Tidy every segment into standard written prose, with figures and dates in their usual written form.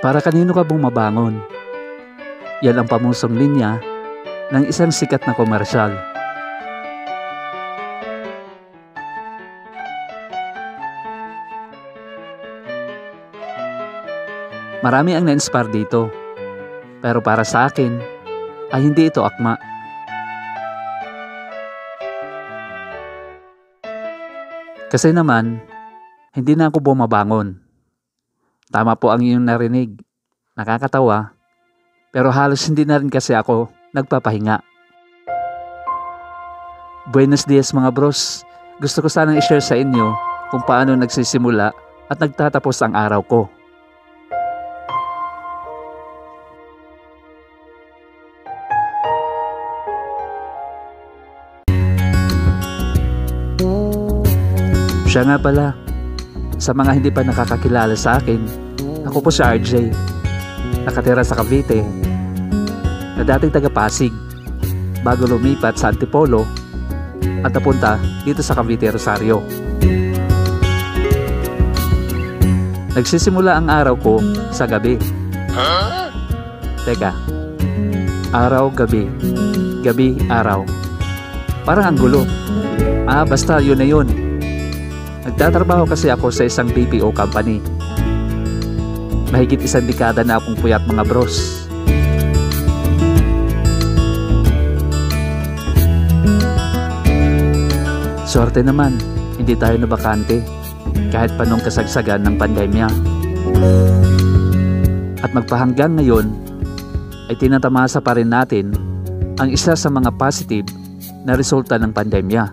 Para kanino ka bumabangon? Yan ang pamusong linya ng isang sikat na komersyal. Marami ang na-inspire dito, pero para sa akin ay hindi ito akma. Kasi naman, hindi na ako bumabangon. Tama po ang iyong narinig. Nakakatawa, pero halos hindi na rin kasi ako nagpapahinga. Buenos dias mga bros. Gusto ko sanang i-share sa inyo kung paano nagsisimula at nagtatapos ang araw ko. Siya nga pala, sa mga hindi pa nakakakilala sa akin, ako po si RJ, nakatira sa Cavite, na dating taga Pasig, bago lumipat sa Antipolo at napunta dito sa Cavite, Rosario. Nagsisimula ang araw ko sa gabi. Teka, araw, gabi, gabi, araw. Parang ang gulo. Basta yun na yun. Nagtatrabaho kasi ako sa isang BPO company. Mahigit 1 dekada na akong puyat mga bros. Swerte naman, hindi tayo nabakante kahit pa nung kasagsagan ng pandemya. At magpahanggang ngayon ay tinatamasa pa rin natin ang isa sa mga positive na resulta ng pandemya.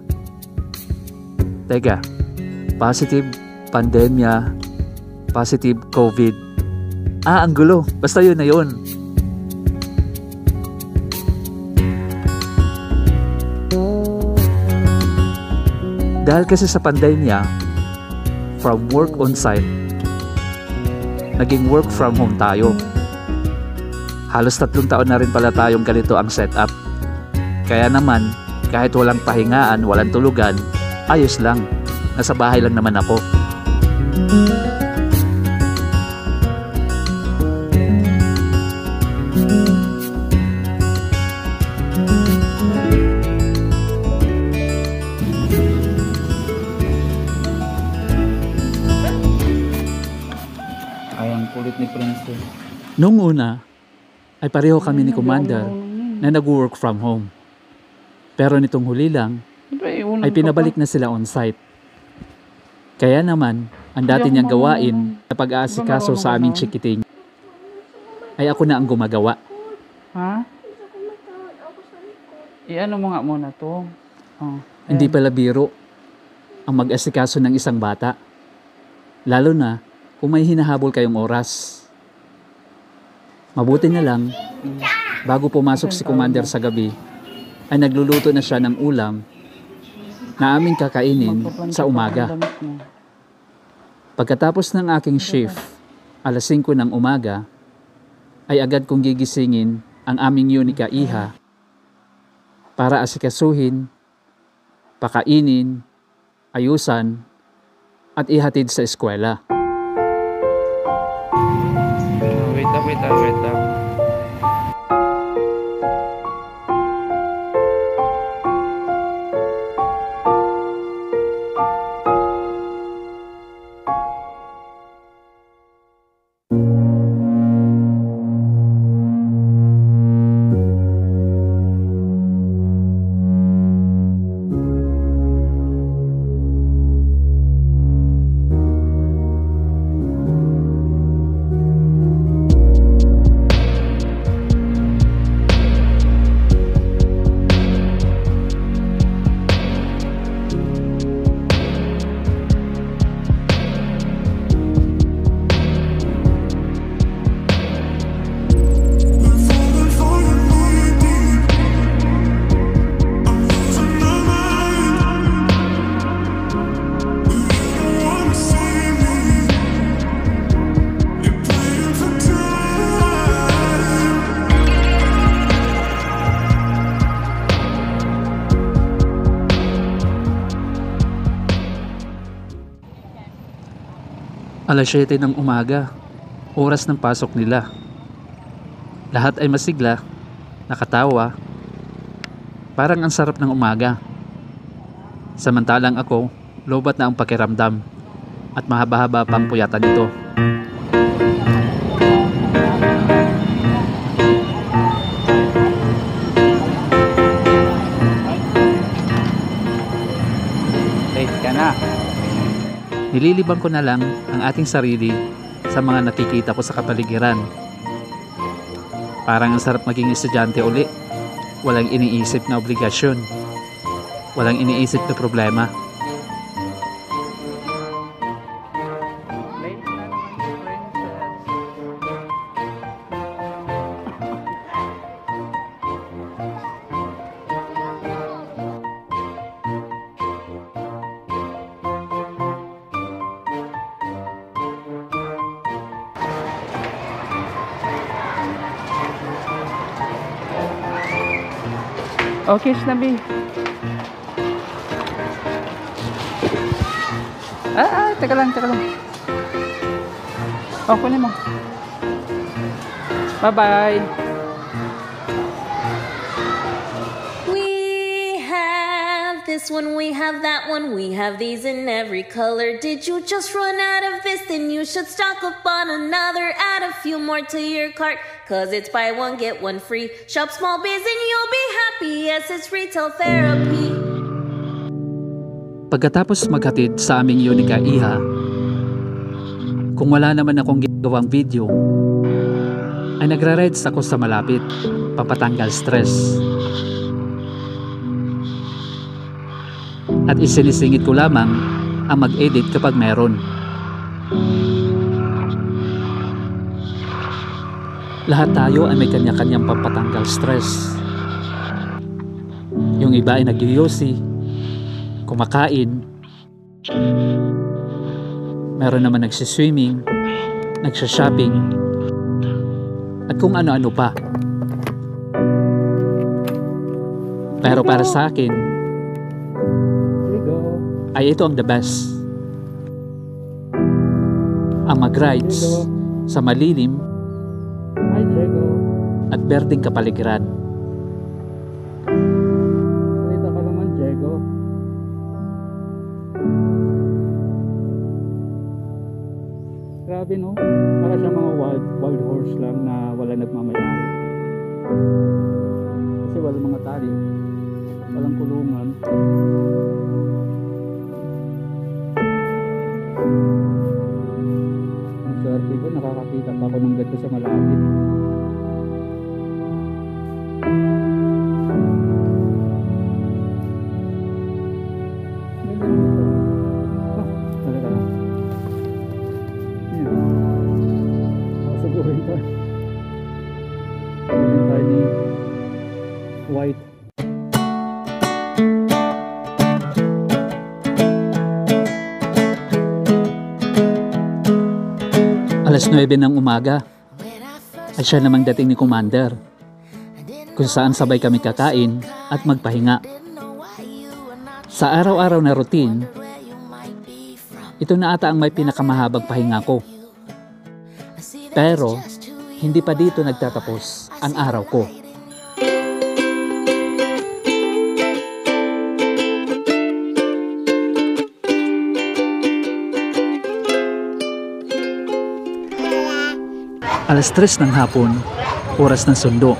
Teka, positive pandemya, positive COVID. Ang gulo. Basta yun na yun. Dahil kasi sa pandemya, from work on site, naging work from home tayo. Halos 3 taon na rin pala tayong ganito ang setup. Kaya naman, kahit walang pahingaan, walang tulugan, ayos lang. Nasa bahay lang naman ako. Ay, ang kulit ni Princess. Noong una, ay pareho kami ni Commander na nag-work from home. Pero nitong huli lang, ay pinabalik na sila on site. Kaya naman, ang dati niyang gawain na pag-aasikaso sa aming chikiting ay ako na ang gumagawa. Ha? I-ano mo nga muna to. Hindi pala biro ang mag-asikaso ng isang bata. Lalo na kung may hinahabol kayong oras. Mabuti na lang, bago pumasok si Commander sa gabi, ay nagluluto na siya ng ulam na aming kakainin sa umaga. Pagkatapos ng aking shift, alas 5 ng umaga, ay agad kong gigisingin ang aming Unica Iha para asikasuhin, pakainin, ayusan, at ihatid sa eskwela. Wait lang. Alas 7 ng umaga, Oras ng pasok nila. Lahat ay masigla, nakatawa, parang ang sarap ng umaga. Samantalang ako, lobat na ang pakiramdam at mahaba-haba pang puyatan nito. Late ka na. Nililibang ko na lang ang ating sarili sa mga nakikita ko sa kapaligiran. Parang ang sarap maging estudyante uli. Walang iniisip na obligasyon. Walang iniisip na problema. Late na naman si Princess. Okay, Snabi. Teka lang. Kunin mo. Bye-bye. We have this one, we have that one, we have these in every color. Did you just run out of this? Then you should stock up on another. Add a few more to your cart, 'cause it's buy one, get one free. Shop small biz and you'll be happy. Yes, it's retail therapy. Pagkatapos maghatid sa aming Unica Iha, kung wala naman akong ginagawang video, ay nagra-rides ako sa malapit, pampatanggal stress. At isinisingit ko lamang ang mag-edit kapag meron. Lahat tayo ay may kanya-kanyang pampatanggal stress. Yung iba ay nag-yosi, kumakain, meron naman nagsiswimming, nagsha-shopping, at kung ano-ano pa. Pero para sa akin, ay ito ang the best. Ang mag-rides sa malilim at berdeng kapaligiran. Salita ka naman, Diego. Grabe, no? Para siya mga wild horse lang na wala nagmamayari. Kasi walang mga tali, walang kulungan. Ang swerte ko, nakakakita pa ako ng ganito sa malapit. Talaga lang. Yan. Makasaguhin ka. Saguhin tayo ni White. Alas 9 ng umaga ay siya namang dating ni Commander, kung saan sabay kami kakain at magpahinga. Sa araw-araw na routine, ito na ata ang may pinakamahabang pahinga ko. Pero hindi pa dito nagtatapos ang araw ko. Alas 3 ng hapon, oras ng sundo.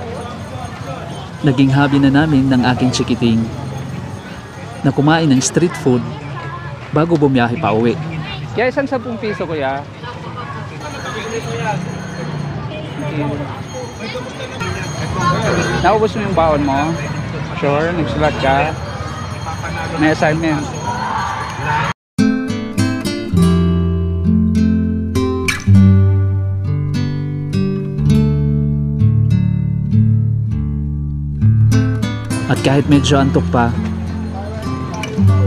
Naging hobby na namin ng aking chikiting na kumain ng street food bago bumiyahe pa uwi. Kaya isang 10 piso, kuya. Naubos mo yung baon mo? Sure, nagsulat ka? May assignment. At kahit medyo antok pa,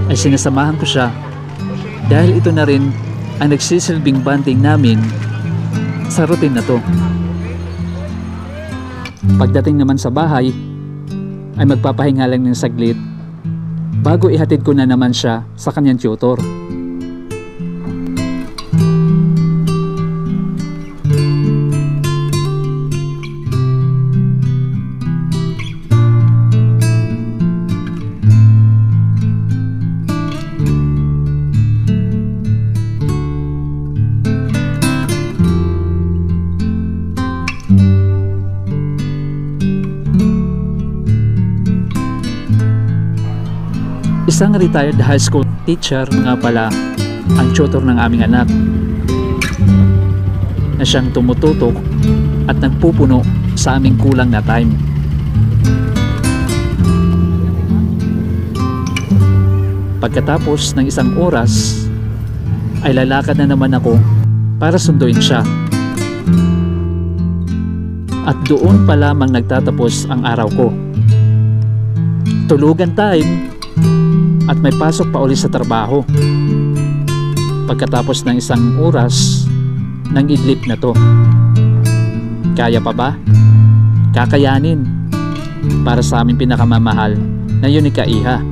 ay sinasamahan ko siya dahil ito na rin ang nagsisilbing bonding namin sa routine na to. Pagdating naman sa bahay, ay magpapahinga lang ng saglit bago ihatid ko na naman siya sa kanyang tutor. Isang retired high school teacher nga pala ang tutor ng aming anak, na siyang tumututok at nagpupuno sa aming kulang na time. Pagkatapos ng isang oras ay lalakad na naman ako para sunduin siya. At doon pa lamang nagtatapos ang araw ko. Tulugan time at may pasok pa ulit sa trabaho. Pagkatapos ng isang oras ng idlip na to. Kaya pa ba? Kakayanin para sa aming pinakamamahal na Unica Iha.